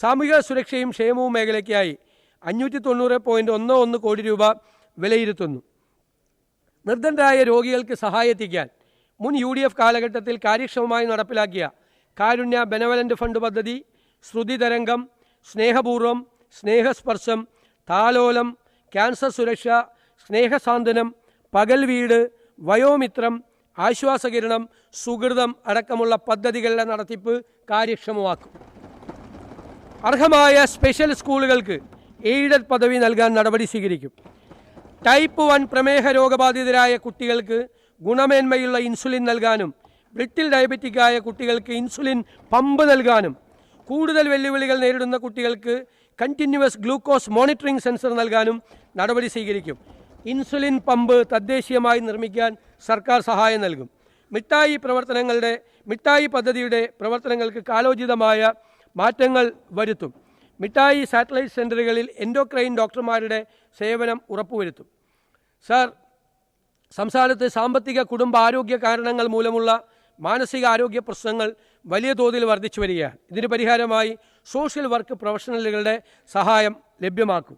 സാമൂഹിക സുരക്ഷയും ക്ഷേമവും മേഖലയ്ക്കായി 590.11 കോടി രൂപ വിലയിരുത്തുന്നു. നിർധനരായ രോഗികൾക്ക് സഹായത്തിക്കാൻ മുൻ UDF കാലഘട്ടത്തിൽ കാര്യക്ഷമമായി നടപ്പിലാക്കിയ കാരുണ്യ ബെനവലൻ്റ് ഫണ്ട് പദ്ധതി, ശ്രുതി തരംഗം, സ്നേഹപൂർവം, സ്നേഹസ്പർശം, താലോലം, ക്യാൻസർ സുരക്ഷ, സ്നേഹസാന്ത്വനം, പകൽ വീട്, വയോമിത്രം, ആശ്വാസകിരണം, സുഹൃതം അടക്കമുള്ള പദ്ധതികളുടെ നടത്തിപ്പ് കാര്യക്ഷമമാക്കും. അർഹമായ സ്പെഷ്യൽ സ്കൂളുകൾക്ക് എയ്ഡഡ് പദവി നൽകാൻ നടപടി സ്വീകരിക്കും. ടൈപ്പ് 1 പ്രമേഹ രോഗബാധിതരായ കുട്ടികൾക്ക് ഗുണമേന്മയുള്ള ഇൻസുലിൻ നൽകാനും ബ്രിട്ടിൽ ഡയബറ്റിക്കായ കുട്ടികൾക്ക് ഇൻസുലിൻ പമ്പ് നൽകാനും കൂടുതൽ വെല്ലുവിളികൾ നേരിടുന്ന കുട്ടികൾക്ക് കണ്ടിന്യൂവസ് ഗ്ലൂക്കോസ് മോണിറ്ററിംഗ് സെൻസർ നൽകാനും നടപടി സ്വീകരിക്കും. ഇൻസുലിൻ പമ്പ് തദ്ദേശീയമായി നിർമ്മിക്കാൻ സർക്കാർ സഹായം നൽകും. മിഠായി പദ്ധതിയുടെ പ്രവർത്തനങ്ങൾക്ക് കാലോചിതമായ മാറ്റങ്ങൾ വരുത്തും. മിഠായി സാറ്റലൈറ്റ് സെൻ്ററുകളിൽ എൻഡോക്രൈൻ ഡോക്ടർമാരുടെ സേവനം ഉറപ്പുവരുത്തും. സർ, സംസ്ഥാനത്ത് സാമ്പത്തിക കുടുംബ ആരോഗ്യ കാരണങ്ങൾ മൂലമുള്ള മാനസിക ആരോഗ്യ പ്രശ്നങ്ങൾ വലിയ തോതിൽ വർദ്ധിച്ചു വരികയാണ്. ഇതിന് പരിഹാരമായി സോഷ്യൽ വർക്ക് പ്രൊഫഷണലുകളുടെ സഹായം ലഭ്യമാക്കും.